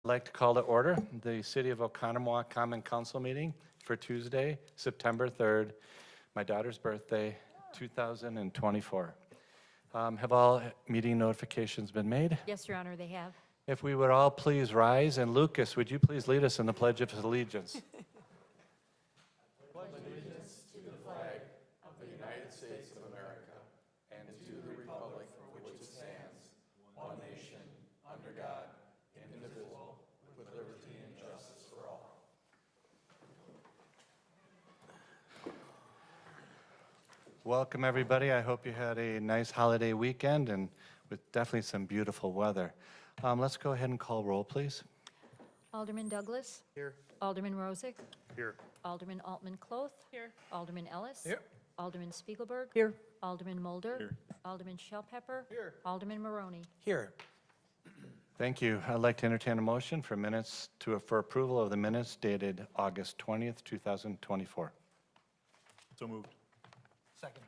I'd like to call to order the City of Oconomowoc Common Council meeting for Tuesday, September 3rd, my daughter's birthday, 2024. Have all meeting notifications been made? Yes, Your Honor, they have. If we would all please rise, and Lucas, would you please lead us in the Pledge of Allegiance? Welcome, everybody. I hope you had a nice holiday weekend and with definitely some beautiful weather. Let's go ahead and call roll, please. Alderman Douglas. Here. Alderman Rozak. Here. Alderman Altman-Cloth. Here. Alderman Ellis. Here. Alderman Spiegelberg. Here. Alderman Mulder. Here. Alderman Shellpepper. Here. Alderman Maroney. Here. Thank you. I'd like to entertain a motion for for approval of the minutes dated August 20th, 2024. So moved. Second.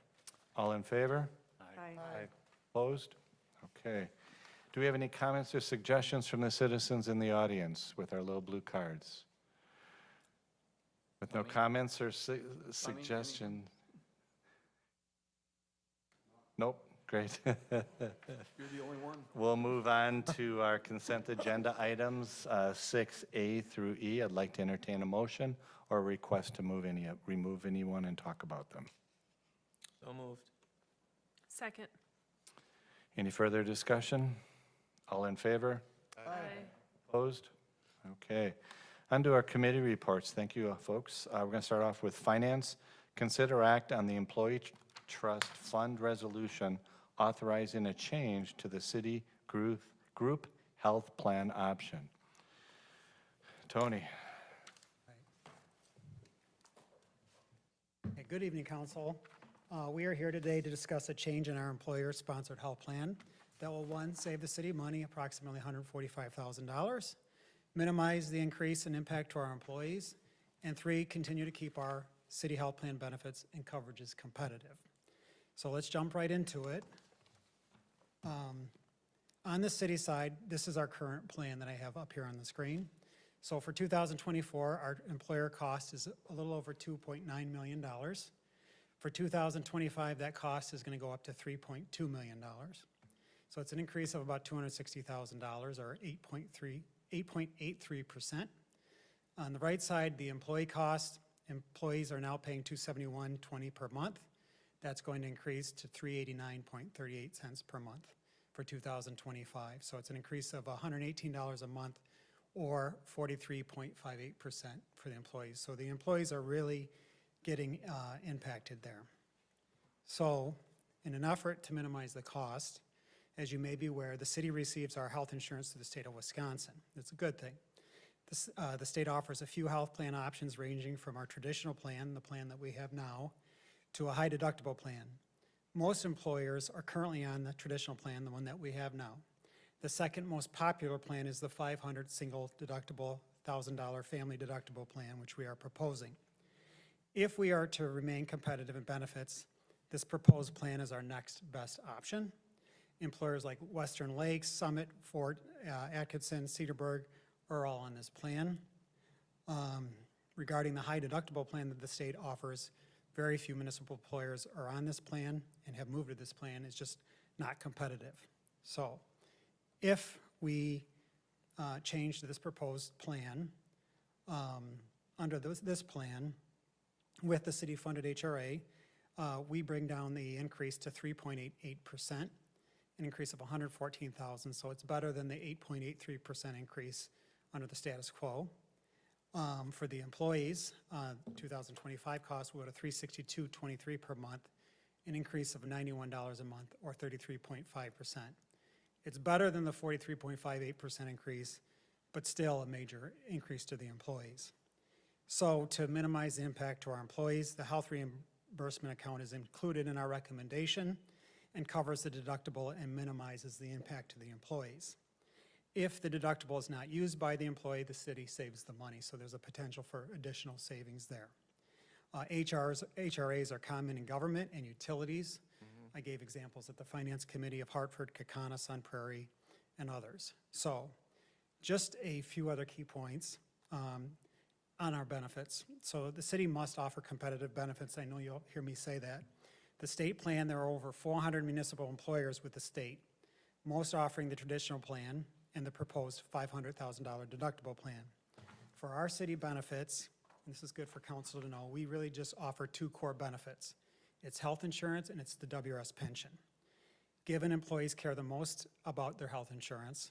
All in favor? Aye. Opposed? Okay. Do we have any comments or suggestions from the citizens in the audience with our little blue cards? With no comments or suggestion? Nope, great. You're the only one. We'll move on to our consent agenda items, 6A through E. I'd like to entertain a motion or a request to remove anyone and talk about them. So moved. Second. Any further discussion? All in favor? Aye. Opposed? Okay. On to our committee reports. Thank you, folks. We're going to start off with Finance. Consider act on the Employee Trust Fund Resolution authorizing a change to the city group health plan option. Tony. Hey, good evening, Council. We are here today to discuss a change in our employer-sponsored health plan that will, one, save the city money, approximately $145,000, minimize the increase in impact to our employees, and three, continue to keep our city health plan benefits and coverages competitive. So let's jump right into it. On the city side, this is our current plan that I have up here on the screen. So for 2024, our employer cost is a little over $2.9 million. For 2025, that cost is going to go up to $3.2 million. So it's an increase of about $260,000 or 8.83%. On the right side, the employee cost, employees are now paying $271.20 per month. That's going to increase to $389.38 per month for 2025. So it's an increase of $118 a month or 43.58% for the employees. So the employees are really getting impacted there. So in an effort to minimize the cost, as you may be aware, the city receives our health insurance through the state of Wisconsin. It's a good thing. The state offers a few health plan options ranging from our traditional plan, the plan that we have now, to a high deductible plan. Most employers are currently on the traditional plan, the one that we have now. The second most popular plan is the 500 single deductible, $1,000 family deductible plan, which we are proposing. If we are to remain competitive in benefits, this proposed plan is our next best option. Employers like Western Lakes, Summit, Fort Atkinson, Cedarburg are all on this plan. Regarding the high deductible plan that the state offers, very few municipal employers are on this plan and have moved to this plan. It's just not competitive. So if we change to this proposed plan, under this plan, with the city-funded HRA, we bring down the increase to 3.88%, an increase of $114,000, so it's better than the 8.83% increase under the status quo. For the employees, 2025 costs will go to $362.23 per month, an increase of $91 a month, or 33.5%. It's better than the 43.58% increase, but still a major increase to the employees. So to minimize the impact to our employees, the health reimbursement account is included in our recommendation and covers the deductible and minimizes the impact to the employees. If the deductible is not used by the employee, the city saves the money, so there's a potential for additional savings there. HRAs are common in government and utilities. I gave examples at the Finance Committee of Hartford, Kaukauna, Sun Prairie, and others. So Just a few other key points on our benefits. So the city must offer competitive benefits. I know you'll hear me say that. The state plan, there are over 400 municipal employers with the state, most offering the traditional plan and the proposed $500,000 deductible plan. For our city benefits, and this is good for council to know, we really just offer two core benefits. It's health insurance and it's the WRS pension. Given employees care the most about their health insurance,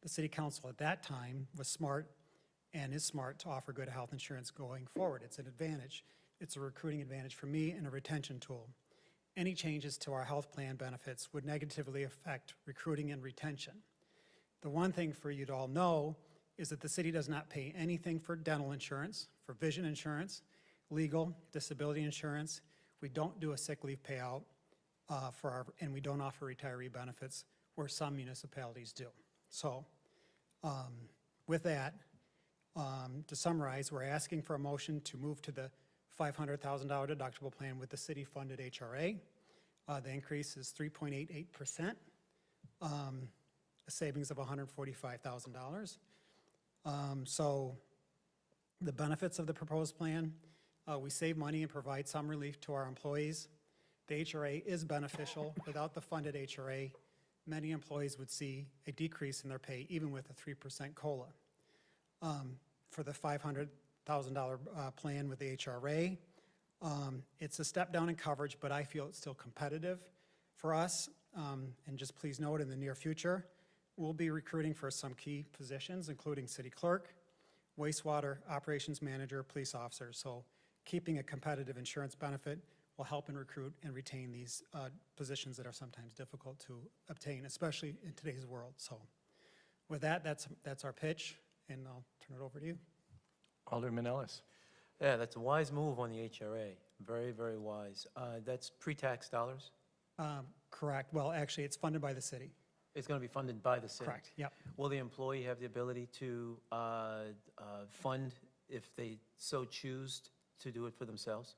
the city council at that time was smart and is smart to offer good health insurance going forward. It's an advantage. It's a recruiting advantage for me and a retention tool. Any changes to our health plan benefits would negatively affect recruiting and retention. The one thing for you to all know is that the city does not pay anything for dental insurance, for vision insurance, legal, disability insurance. We don't do a sick leave payout and we don't offer retiree benefits where some municipalities do. So with that, to summarize, we're asking for a motion to move to the $500,000 deductible plan with the city-funded HRA. The increase is 3.88%, a savings of $145,000. So the benefits of the proposed plan, we save money and provide some relief to our employees. The HRA is beneficial. Without the funded HRA, many employees would see a decrease in their pay even with a 3% COLA. For the $500,000 plan with the HRA, it's a step down in coverage, but I feel it's still competitive for us. And just please note, in the near future, we'll be recruiting for some key positions, including city clerk, wastewater, operations manager, police officers. So keeping a competitive insurance benefit will help and recruit and retain these positions that are sometimes difficult to obtain, especially in today's world. So with that, that's our pitch, and I'll turn it over to you. Alderman Ellis. Yeah, that's a wise move on the HRA. Very, very wise. That's pre-tax dollars? Correct. Well, actually, it's funded by the city. It's going to be funded by the city? Correct, yep. Will the employee have the ability to fund, if they so choose, to do it for themselves?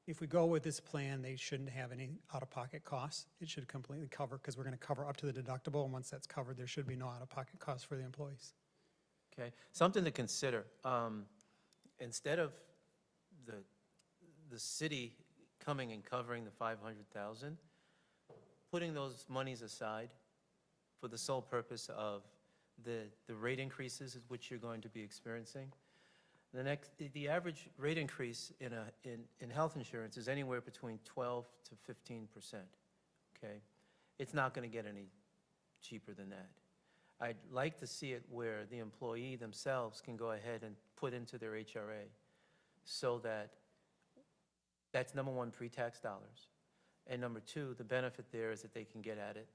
If we go with this plan, they shouldn't have any out-of-pocket costs. It should completely cover, because we're going to cover up to the deductible, and once that's covered, there should be no out-of-pocket costs for the employees. Okay, something to consider. Instead of the city coming and covering the $500,000, putting those monies aside for the sole purpose of the rate increases which you're going to be experiencing. The average rate increase in health insurance is anywhere between 12 to 15%. Okay, it's not going to get any cheaper than that. I'd like to see it where the employee themselves can go ahead and put into their HRA, so that that's number one, pre-tax dollars, and number two, the benefit there is that they can get at it.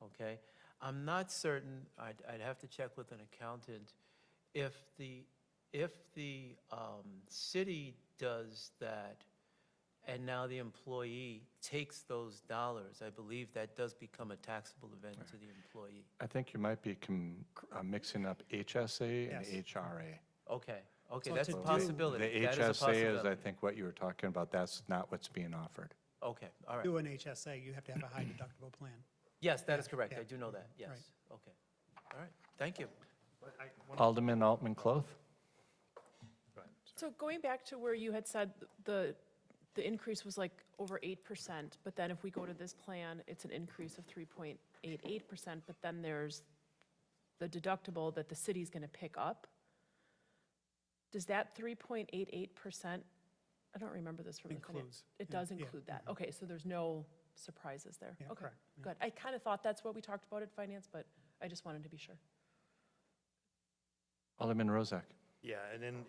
Okay, I'm not certain. I'd have to check with an accountant if the city does that, and now the employee takes those dollars. I believe that does become a taxable event to the employee. I think you might be mixing up HSA and Yes. HRA. Okay, So that's to a do- possibility. The That is a HSA is, possibility. I think, what you were talking about. That's not what's being offered. Okay, all right. Do an HSA, you have to have a high deductible plan. Yes, that is Yeah, correct. yeah. I do know that, yes. Right. Okay, all right, thank you. Alderman Altman-Cloth. So going back to where you had said the increase was like over 8%, but then if we go to this plan, it's an increase of 3.88%, but then there's the deductible that the city's going to pick up. Does that 3.88%, I don't remember this from the finance. Includes. It does Yeah, include that. Okay, so there's no surprises there. Yeah, Okay, correct, yeah. good. I kind of thought that's what we talked about at finance, but I just wanted to be sure. Alderman Rozak. Yeah, and then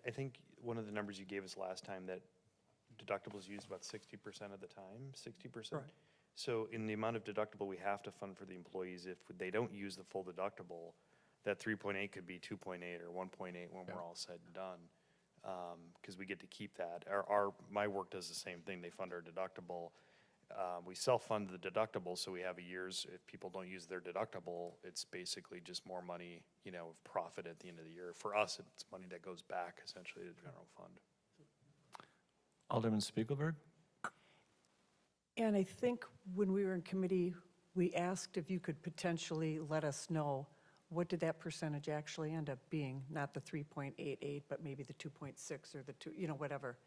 I think one of the numbers you gave us last time, that deductibles used about 60% of the time, 60%? Right. So in the amount of deductible we have to fund for the employees, if they don't use the full deductible, that 3.8 could be 2.8 or 1.8 when we're all said and done. Because we get to keep that. My work does the same thing. They fund our deductible. We self-fund the deductible, so we have a year's, if people don't use their deductible, it's basically just more money, of profit at the end of the year. For us, it's money that goes back essentially to the general fund. Alderman Spiegelberg. And I think when we were in committee, we asked if you could potentially let us know what did that percentage actually end up being? Not the 3.88, but maybe the 2.6 or the 2, whatever.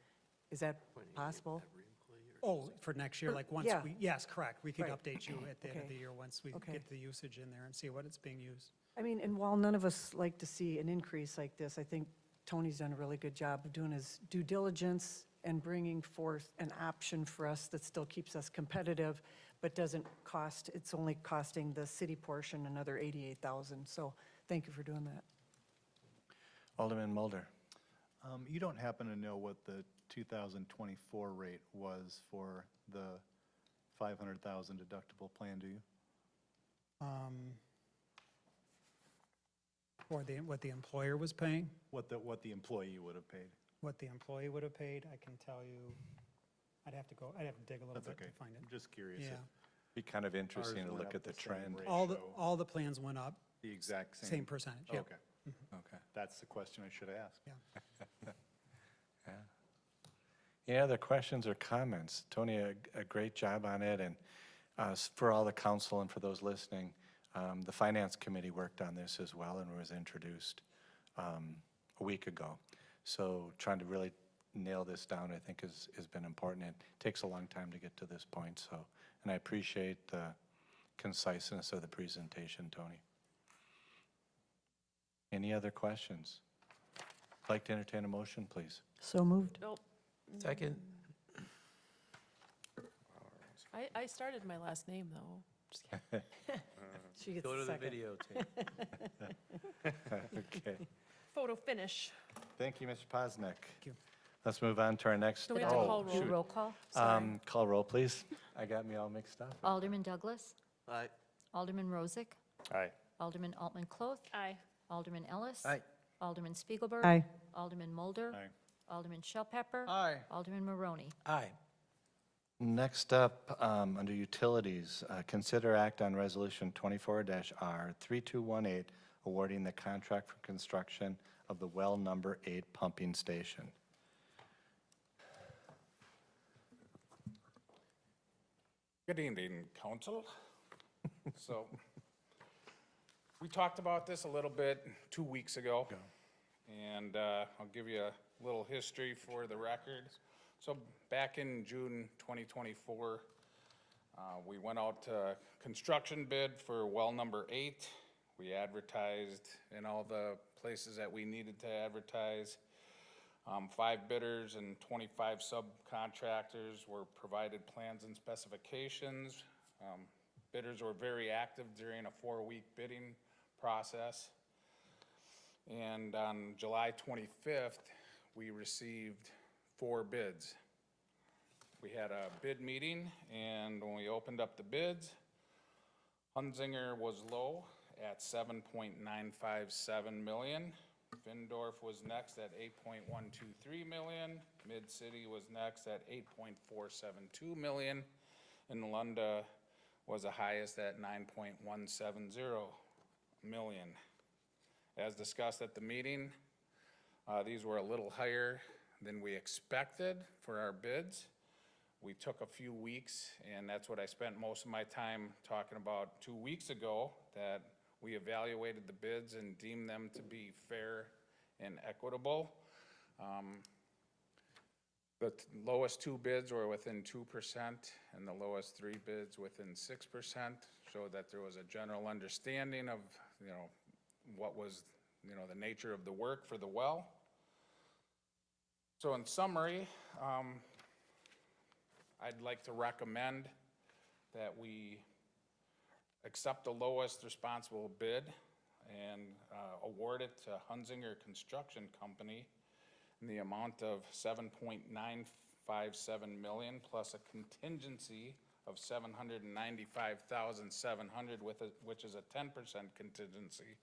Is that possible? Oh, for next year, like once Yeah. yes, correct. We could Right. update you at the end of Okay. the year once we Okay. get the usage in there and see what it's being used. I mean, and while none of us like to see an increase like this, I think Tony's done a really good job of doing his due diligence and bringing forth an option for us that still keeps us competitive, but doesn't cost, it's only costing the city portion another 88,000. So thank you for doing that. Alderman Mulder. You don't happen to know what the 2024 rate was for the 500,000 deductible plan, do you? Or what the employer was paying, What the employee would have paid? what the employee would have paid, I can tell you, I'd have to dig a little That's bit okay. to find it. I'm just curious Yeah. if Be kind of interesting to went look up at the the same trend. rate. All the plans went up, the exact same. same percentage, yeah. Okay, Okay. that's the question I should have asked. Yeah. Any other questions or comments? Tony, a great job on it, and for all the council and for those listening, the Finance Committee worked on this as well and was introduced a week ago. So trying to really nail this down, I think, has been important. It takes a long time to get to this point, so, and I appreciate the conciseness of the presentation, Tony. Any other questions? I'd like to entertain a motion, please. So moved. Nope. Second? I started my last name, though. Just kidding. She gets Go to the the second. videotape. Okay. Photo finish. Thank you, Mr. Posnick. you. Let's move on to our next. Do we have to call roll? shoot. Roll call. Sorry. Call roll, please. I got me all mixed up. Alderman Douglas. Aye. Alderman Rozak. Aye. Alderman Altman Cloth. Aye. Alderman Ellis. Aye. Alderman Spiegelberg. Aye. Alderman Mulder. Aye. Alderman Shell Pepper. Aye. Alderman Maroney. Aye. Next up, under utilities, consider act on resolution 24-R3218, awarding the contract for construction of the well number 8 pumping station. Good evening, council. So, we talked about this a little bit 2 weeks ago, and I'll give you a little history for the record. So, back in June 2024, we went out to construction bid for well number 8. We advertised in all the places that we needed to advertise. 5 bidders and 25 subcontractors were provided plans and specifications. Bidders were very active during a 4-week bidding process. And on July 25th, we received 4 bids. We had a bid meeting, and when we opened up the bids, Hunzinger was low at $7.957 million. Findorf was next at $8.123 million. Mid-City was next at $8.472 million. And Lunda was the highest at $9.170 million. As discussed at the meeting, these were a little higher than we expected for our bids. We took a few weeks, and that's what I spent most of my time talking about 2 weeks ago, that we evaluated the bids and deemed them to be fair and equitable. The lowest 2 bids were within 2%, and the lowest 3 bids within 6%, showed that there was a general understanding of, what was, the nature of the work for the well. So in summary, I'd like to recommend that we accept the lowest responsible bid and award it to Hunzinger Construction Company in the amount of $7.957 million plus a contingency of $795,700 which is a 10% contingency,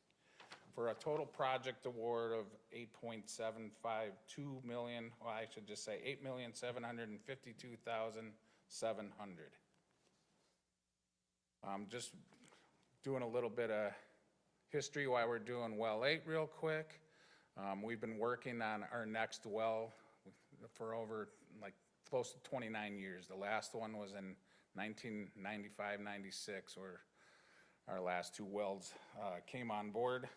for a total project award of $8.752 million, well, I should just say $8,752,700. Just doing a little bit of history why we're doing well 8 real quick. We've been working on our next well for over close to 29 years. The last one was in 1995, 96, or our last 2 wells came on board.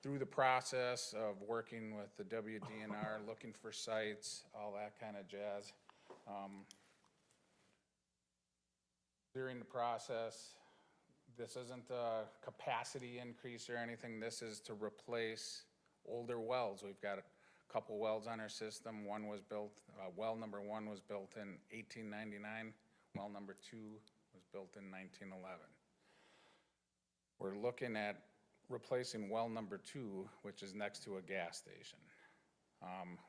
Through the process of working with the WDNR, looking for sites, all that kind of jazz. During the process, this isn't a capacity increase or anything. This is to replace older wells. We've got a couple wells on our system. One was built, well number 1 was built in 1899. Well number 2 was built in 1911. We're looking at replacing well number 2, which is next to a gas station.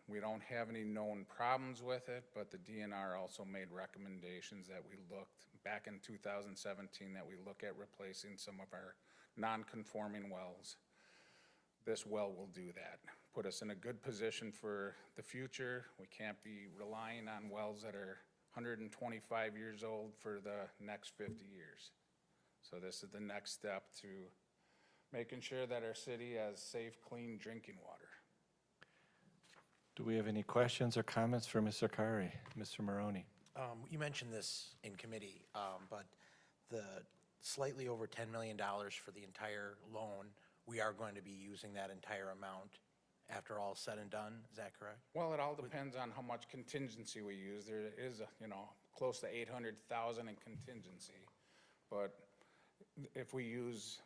We don't have any known problems with it, but the DNR also made recommendations that we looked back in 2017 that we look at replacing some of our non-conforming wells. This well will do that. Put us in a good position for the future. We can't be relying on wells that are 125 years old for the next 50 years. So this is the next step to making sure that our city has safe, clean drinking water. Do we have any questions or comments for Mr. Kari? Mr. Maroney? You mentioned this in committee, but the slightly over $10 million for the entire loan, we are going to be using that entire amount after all said and done, is that correct? Well, it all depends on how much contingency we use. There is, close to 800,000 in contingency. But if we use,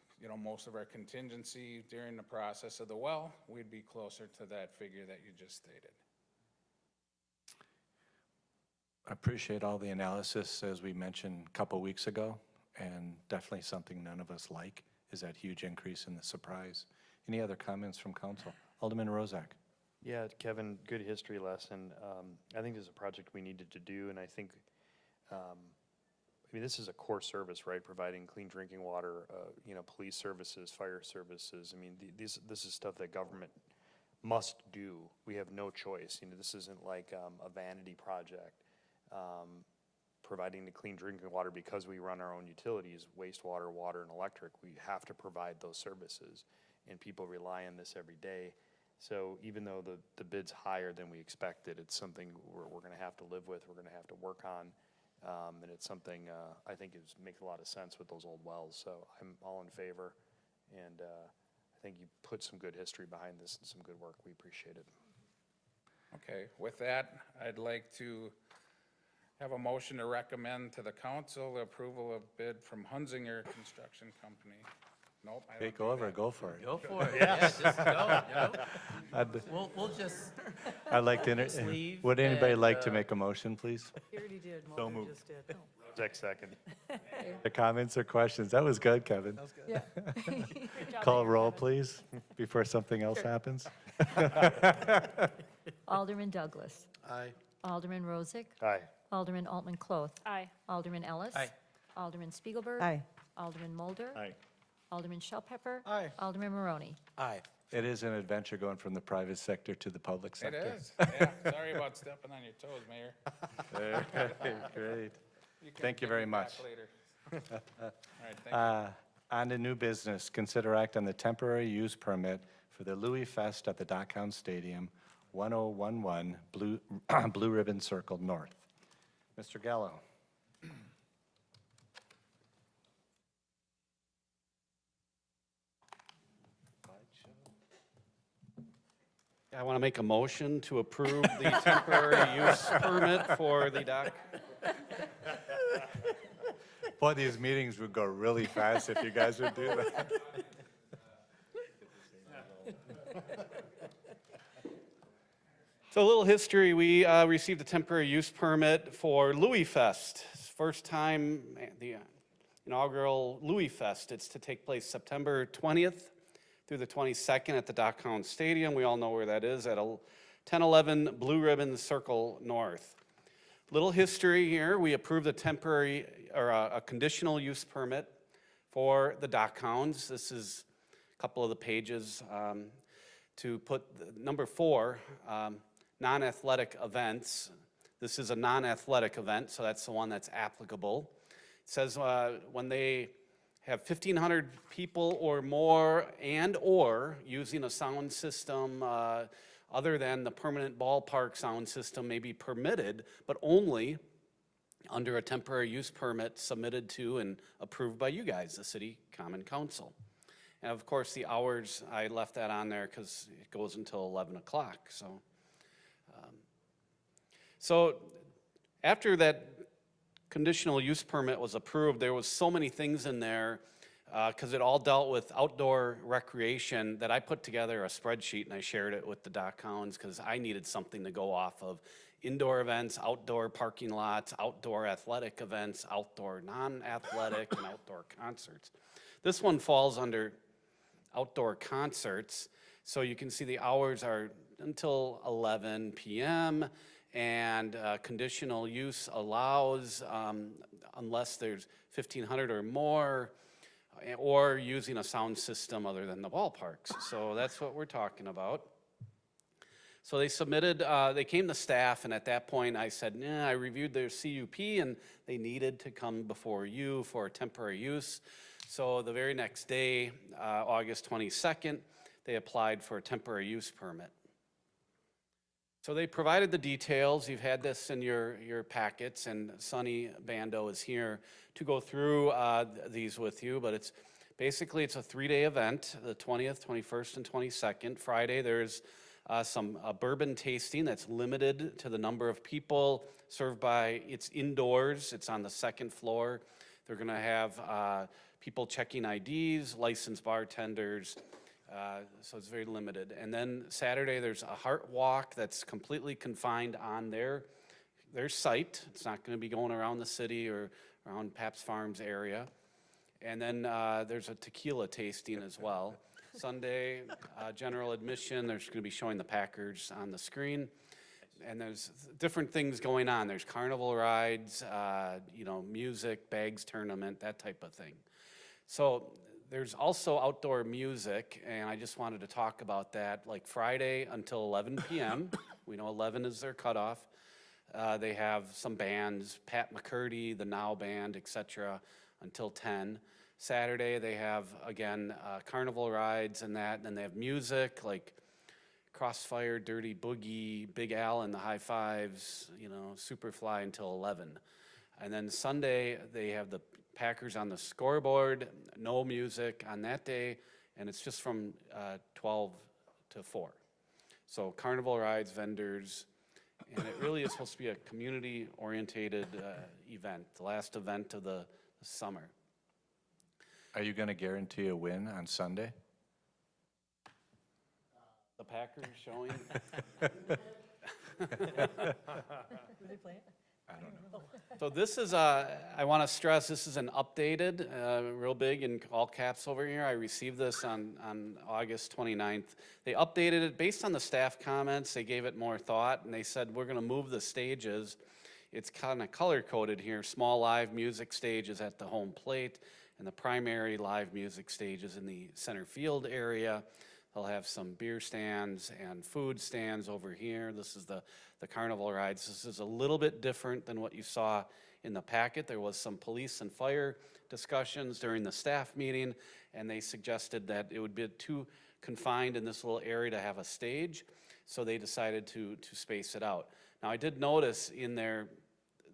most of our contingency during the process of the well, we'd be closer to that figure that you just stated. I appreciate all the analysis, as we mentioned a couple weeks ago, and definitely something none of us like is that huge increase in the surprise. Any other comments from council? Alderman Rozak. Yeah, Kevin, good history lesson. I think this is a project we needed to do, and I think, this is a core service, right? Providing clean drinking water, police services, fire services. This is stuff that government must do. We have no choice. This isn't like a vanity project. Providing the clean drinking water because we run our own utilities, wastewater, water, and electric. We have to provide those services, and people rely on this every day. So even though the bid's higher than we expected, it's something we're going to have to live with, we're going to have to work on, and it's something I think makes a lot of sense with those old wells. So I'm all in favor, and I think you put some good history behind this and some good work. We appreciate it. Okay, with that, I'd like to have a motion to recommend to the council the approval of bid from Hunzinger Construction Company. Nope. I don't Take over, that. go for it. Go for it, yeah, just go, I'd We'll just, I'd like to, Sleeve would anybody and, like to make a motion, please? He already did, So Mulder moved. just did. Next second. The comments or questions? That was good, Kevin. Yeah. Call roll, please, before something else happens. Alderman Douglas. Aye. Alderman Rozak. Aye. Alderman Altman Cloth. Aye. Alderman Ellis. Aye. Alderman Spiegelberg. Aye. Alderman Mulder. Aye. Alderman Shellpepper. Aye. Alderman Maroney. Aye. It is an adventure going from the private sector to the public It sector. is, yeah. Sorry about stepping on your toes, Mayor. Great. You can Thank you get very me back much. later. All right, thank you. On to new business, consider act on the temporary use permit for the Louis Fest at the Dockhound Stadium, 1011 Blue Ribbon Circle North. Mr. Gallo. I want to make a motion to approve the temporary use permit for the dock. Boy, these meetings would go really fast if you guys would do that. So a little history, we received a temporary use permit for Louis Fest. It's first time, the inaugural Louis Fest. It's to take place September 20th through the 22nd at the Dockhound Stadium. We all know where that is, at 1011 Blue Ribbon Circle North. Little history here, we approved a temporary, or a conditional use permit for the Dockhounds. This is a couple of the pages to put number 4, non-athletic events. This is a non-athletic event, so that's the one that's applicable. It says when they have 1,500 people or more and/or using a sound system other than the permanent ballpark sound system may be permitted, but only under a temporary use permit submitted to and approved by you guys, the City Common Council. And of course, the hours, I left that on there because it goes until 11 o'clock, so. So after that conditional use permit was approved, there was so many things in there because it all dealt with outdoor recreation that I put together a spreadsheet and I shared it with the Doc Hounds because I needed something to go off of. Indoor events, outdoor parking lots, outdoor athletic events, outdoor non-athletic, and outdoor concerts. This one falls under outdoor concerts. So you can see the hours are until 11 p.m. and conditional use allows, unless there's 1,500 or more, or using a sound system other than the ballparks. So that's what we're talking about. So they submitted, they came to staff, and at that point I said, nah, I reviewed their CUP and they needed to come before you for temporary use. So the very next day, August 22nd, they applied for a temporary use permit. So they provided the details. You've had this in your packets, and Sonny Bando is here to go through these with you, but it's basically it's a 3-day event, the 20th, 21st, and 22nd. Friday, there's some bourbon tasting that's limited to the number of people served by, it's indoors, it's on the 2nd floor. They're gonna have people checking IDs, licensed bartenders, so it's very limited. And then Saturday, there's a heart walk that's completely confined on their site. It's not gonna be going around the city or around Pabst Farms area. And then there's a tequila tasting as well. Sunday, general admission, there's gonna be showing the Packers on the screen. And there's different things going on. There's carnival rides, music, bags tournament, that type of thing. So there's also outdoor music, and I just wanted to talk about that, like Friday until 11 p.m. We know 11 is their cutoff. They have some bands, Pat McCurdy, the Now Band, etc., until 10. Saturday, they have, again, carnival rides and that, and then they have music, like Crossfire, Dirty Boogie, Big Al and the High Fives, Superfly until 11. And then Sunday, they have the Packers on the scoreboard, no music on that day, and it's just from 12 to 4. So carnival rides, vendors, and it really is supposed to be a community-orientated event, the last event of the summer. Are you going to guarantee a win on Sunday? The Packers showing? I don't know. So this is, I want to stress, this is an updated, real big in all caps over here. I received this on August 29th. They updated it based on the staff comments. They gave it more thought, and they said, we're going to move the stages. It's kind of color-coded here. Small live music stages at the home plate, and the primary live music stages in the center field area. They'll have some beer stands and food stands over here. This is the carnival rides. This is a little bit different than what you saw in the packet. There was some police and fire discussions during the staff meeting, and they suggested that it would be too confined in this little area to have a stage, so they decided to space it out. Now, I did notice in their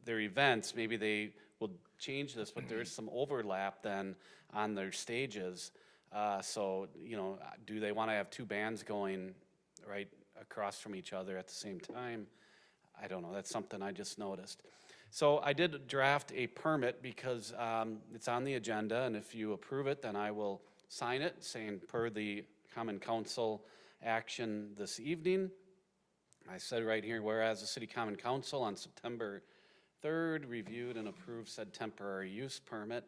events, maybe they will change this, but there is some overlap then on their stages. So, do they want to have two bands going right across from each other at the same time? I don't know. That's something I just noticed. So I did draft a permit because it's on the agenda, and if you approve it, then I will sign it, saying per the Common Council action this evening. I said right here, whereas the City Common Council on September 3rd reviewed and approved said temporary use permit.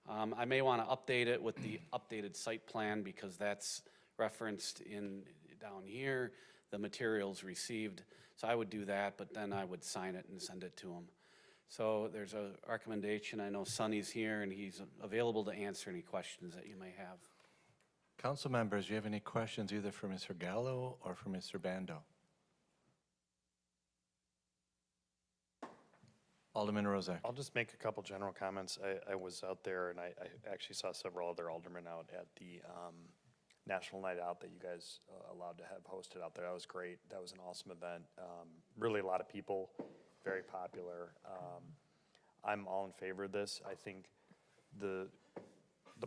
I may want to update it with the updated site plan because that's referenced down here, the materials received. So I would do that, but then I would sign it and send it to them. So there's a recommendation. I know Sonny's here and he's available to answer any questions that you may have. Council members, do you have any questions either for Mr. Gallo or for Mr. Bando? Alderman Rozak. I'll just make a couple general comments. I was out there and I actually saw several other aldermen out at the National Night Out that you guys allowed to have hosted out there. That was great. That was an awesome event. Really a lot of people, very popular. I'm all in favor of this. I think the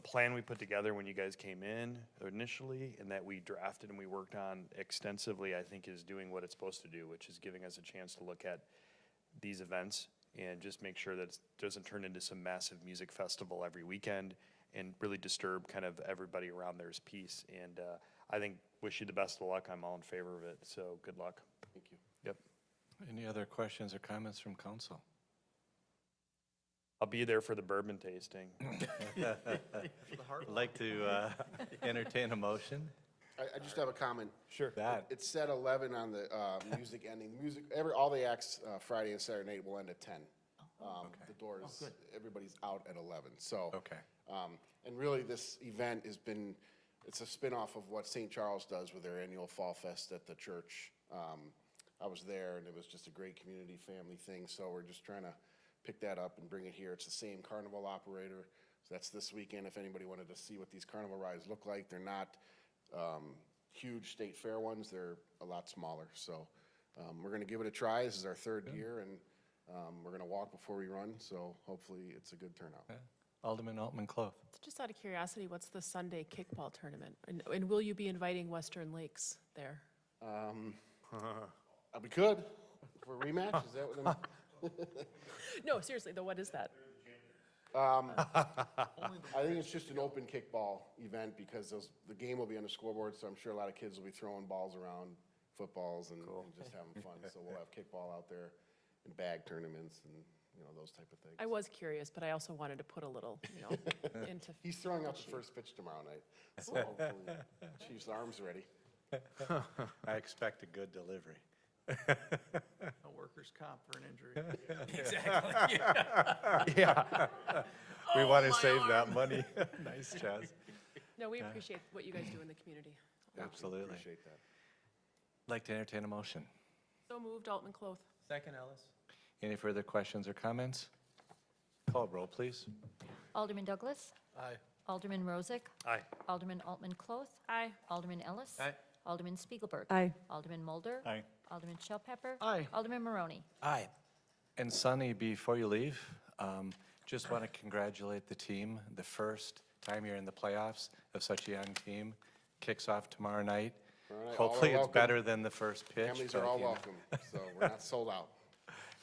plan we put together when you guys came in initially and that we drafted and we worked on extensively, I think is doing what it's supposed to do, which is giving us a chance to look at these events and just make sure that it doesn't turn into some massive music festival every weekend and really disturb kind of everybody around there's peace. And I think, wish you the best of luck. I'm all in favor of it, so good luck. Thank you. Yep. Any other questions or comments from council? I'll be there for the bourbon tasting. I'd like to entertain a motion. I just have a comment. Sure. That, It said 11 on the music ending. All the acts Friday and Saturday night will end at 10. The doors, everybody's out at 11, so. okay. And really, this event has been, it's a spin-off of what St. Charles does with their annual Fall Fest at the church. I was there, and it was just a great community family thing, so we're just trying to pick that up and bring it here. It's the same carnival operator, so that's this weekend if anybody wanted to see what these carnival rides look like. They're not huge state fair ones, they're a lot smaller, so we're gonna give it a try. This is our third year, and we're gonna walk before we run, so hopefully it's a good turnout. Alderman Altman Clough. Just out of curiosity, what's the Sunday kickball tournament? And will you be inviting Western Lakes there? We could, for a rematch, is that what I'm? No, seriously, though, what is that? I think it's just an open kickball event because the game will be on the scoreboard, so I'm sure a lot of kids will be throwing balls around, footballs, and just having fun. So we'll have kickball out there and bag tournaments and, those type of things. I was curious, but I also wanted to put a little, into. He's throwing out the first pitch tomorrow night, so hopefully Chief's arm's ready. I expect a good delivery. A workers' comp for an injury. Yeah. We want to save that money. Nice, Chaz. No, we appreciate what you guys do in the community. Absolutely. Appreciate that. I'd like to entertain a motion. So moved, Altman Cloth. Second, Ellis. Any further questions or comments? Call roll, please. Alderman Douglas. Aye. Alderman Rozak. Aye. Alderman Altman Cloth. Aye. Alderman Ellis. Aye. Alderman Spiegelberg. Aye. Alderman Mulder. Aye. Alderman Shellpepper. Aye. Alderman Maroney. Aye. And Sonny, before you leave, just want to congratulate the team. The first time you're in the playoffs of such a young team kicks off tomorrow night. All right, all are Hopefully it's welcome. better than the first pitch. Families but, are all you know, welcome, so we're not sold out.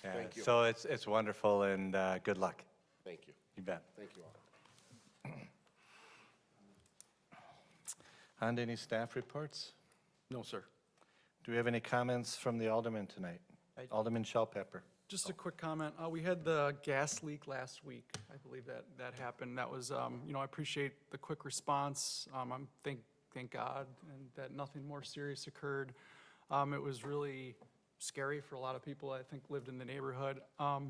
yeah, Thank you. So it's wonderful and good luck. Thank you. You bet. Thank you all. On to any staff reports? No, sir. Do we have any comments from the alderman tonight? Alderman Shellpepper. Just a quick comment. We had the gas leak last week. I believe that happened. That was, I appreciate the quick response. Thank God, and that nothing more serious occurred. It was really scary for a lot of people, I think, lived in the neighborhood. I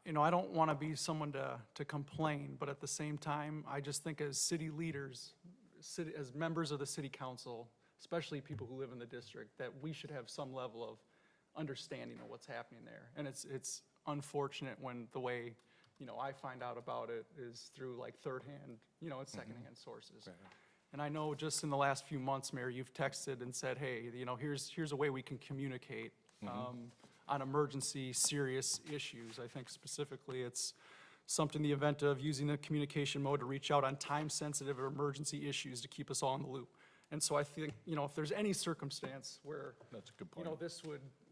don't want to be someone to complain, but at the same time, I just think as city leaders, as members of the city council, especially people who live in the district, that we should have some level of understanding of what's happening there. And it's unfortunate when the way, I find out about it is through like third-hand, it's secondhand sources. And I know just in the last few months, Mayor, you've texted and said, hey, here's a way we can communicate on emergency, serious issues. I think specifically it's something in the event of using the communication mode to reach out on time-sensitive or emergency issues to keep us all in the loop. And so I think, if there's any circumstance where, That's a good point. this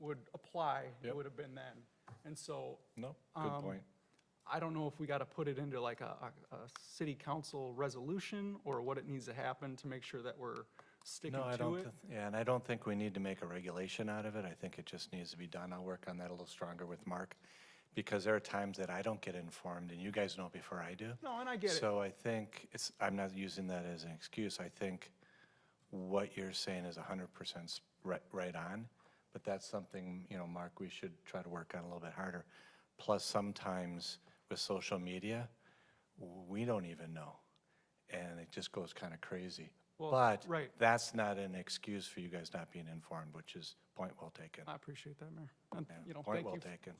would apply, Yep. it would have been then. And so No, good point. I don't know if we got to put it into like a city council resolution or what it needs to happen to make sure that we're sticking No, I to don't, it. yeah, and I don't think we need to make a regulation out of it. I think it just needs to be done. I'll work on that a little stronger with Mark, because there are times that I don't get informed, and you guys know before I do. No, and I get it. So I think I'm not using that as an excuse. I think what you're saying is 100% right on, but that's something, Mark, we should try to work on a little bit harder. Plus, sometimes with social media, we don't even know, and it just goes kind of crazy. Well, But right. that's not an excuse for you guys not being informed, which is point well taken. I appreciate that, Mayor. And, Yeah, thank Point well you. taken.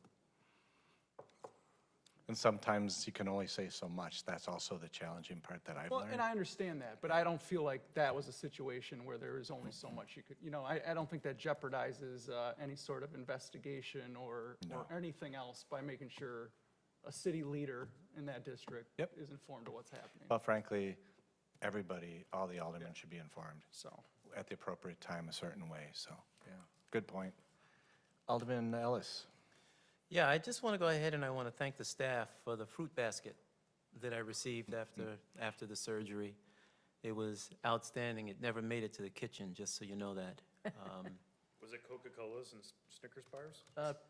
And sometimes you can only say so much. That's also the challenging part that I've Well, learned. and I understand that, but I don't feel like that was a situation where there is only so much you could, I don't think that jeopardizes any sort of investigation or anything else by making sure a city leader in that district Yep. is informed of what's happening. Well, frankly, everybody, all the aldermen should be informed So, at the appropriate time, a certain way, so, yeah, good point. Alderman Ellis. Yeah, I just want to go ahead and I want to thank the staff for the fruit basket that I received after the surgery. It was outstanding. It never made it to the kitchen, just so you know that. Was it Coca-Colas and Snickers bars?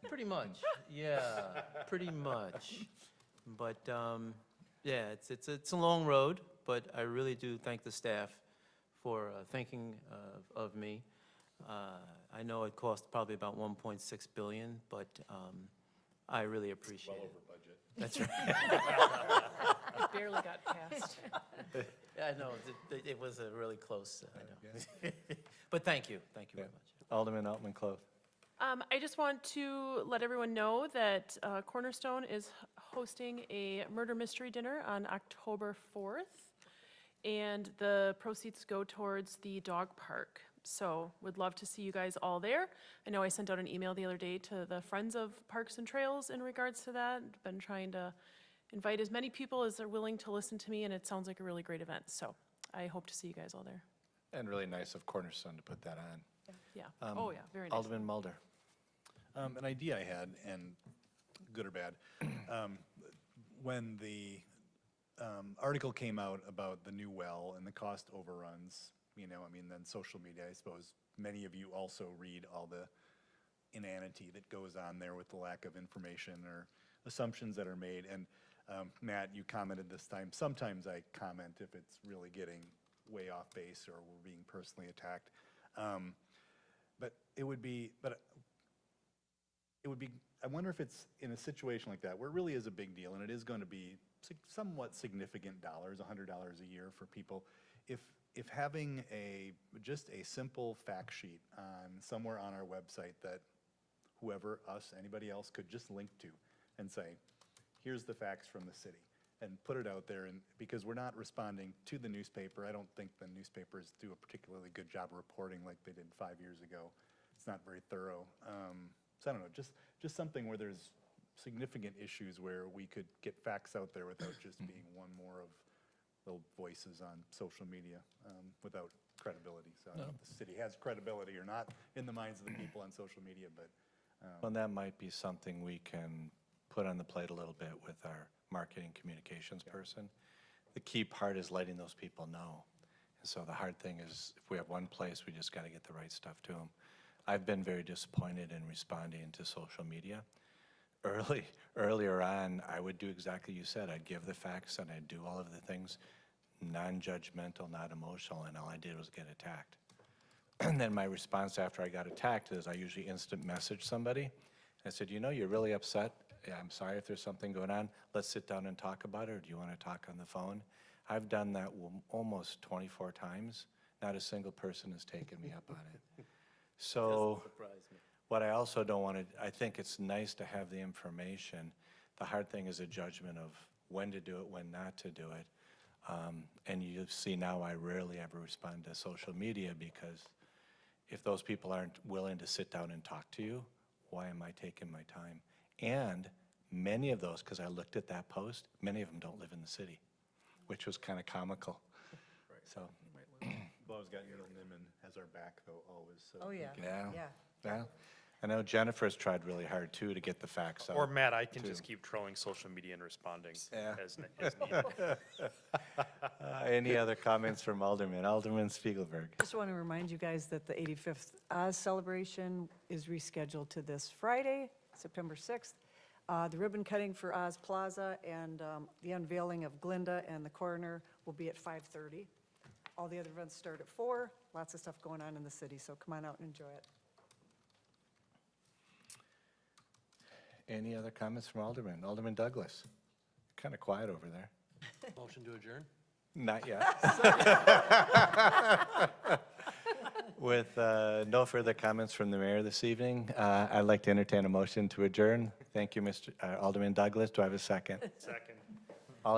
Pretty much, yeah, pretty much. But, yeah, it's a long road, but I really do thank the staff for thinking of me. I know it cost probably about 1.6 billion, but I really appreciate it. Well over budget. That's right. It barely got passed. Yeah, I know, it was a really close, I know. But thank you very much. Alderman Altman Clove. I just want to let everyone know that Cornerstone is hosting a murder mystery dinner on October 4th, and the proceeds go towards the dog park. So would love to see you guys all there. I know I sent out an email the other day to the Friends of Parks and Trails in regards to that. Been trying to invite as many people as are willing to listen to me, and it sounds like a really great event. So I hope to see you guys all there. And really nice of Cornerstone to put that on. Yeah. Oh, yeah, very nice. Alderman Mulder. An idea I had, and good or bad, when the article came out about the new well and the cost overruns, then social media, I suppose, many of you also read all the inanity that goes on there with the lack of information or assumptions that are made. And Matt, you commented this time, sometimes I comment if it's really getting way off base or we're being personally attacked. But it would be, I wonder if it's in a situation like that where it really is a big deal and it is going to be somewhat significant dollars, $100 a year for people. If having just a simple fact sheet somewhere on our website that whoever, us, anybody else could just link to and say, here's the facts from the city, and put it out there, and because we're not responding to the newspaper, I don't think the newspapers do a particularly good job of reporting like they did 5 years ago. It's not very thorough. So I don't know, just something where there's significant issues where we could get facts out there without just being one more of the voices on social media without credibility. So I don't know if the city has credibility or not in the minds of the people on social media, but. Well, that might be something we can put on the plate a little bit with our marketing communications person. The key part is letting those people know. And so the hard thing is, if we have one place, we just got to get the right stuff to them. I've been very disappointed in responding to social media. Earlier on, I would do exactly you said. I'd give the facts and I'd do all of the things, non-judgmental, not emotional, and all I did was get attacked. And then my response after I got attacked is I usually instant message somebody. I said, you're really upset. Yeah, I'm sorry if there's something going on. Let's sit down and talk about it, or do you want to talk on the phone? I've done that almost 24 times. Not a single person has taken me up on it. So what I also don't want to, I think it's nice to have the information. The hard thing is a judgment of when to do it, when not to do it. And you see now I rarely ever respond to social media because if those people aren't willing to sit down and talk to you, why am I taking my time? And many of those, because I looked at that post, many of them don't live in the city, which was kind of comical. So, We've always got Neil Niman has our back though, always. So Oh, yeah. yeah. I know Jennifer's tried really hard too to get the facts out. Or Matt, I can too. just keep trolling social media and responding Yeah. as needed. Any other comments from Alderman? Alderman Spiegelberg. Just want to remind you guys that the 85th Oz celebration is rescheduled to this Friday, September 6th. The ribbon cutting for Oz Plaza and the unveiling of Glinda and the coroner will be at 5:30. All the other events start at 4. Lots of stuff going on in the city, so come on out and enjoy it. Any other comments from Alderman? Alderman Douglas. Kind of quiet over there. Motion to adjourn? Not yet. With no further comments from the mayor this evening, I'd like to entertain a motion to adjourn. Thank you, Mr. Alderman Douglas. Do I have a second? Second.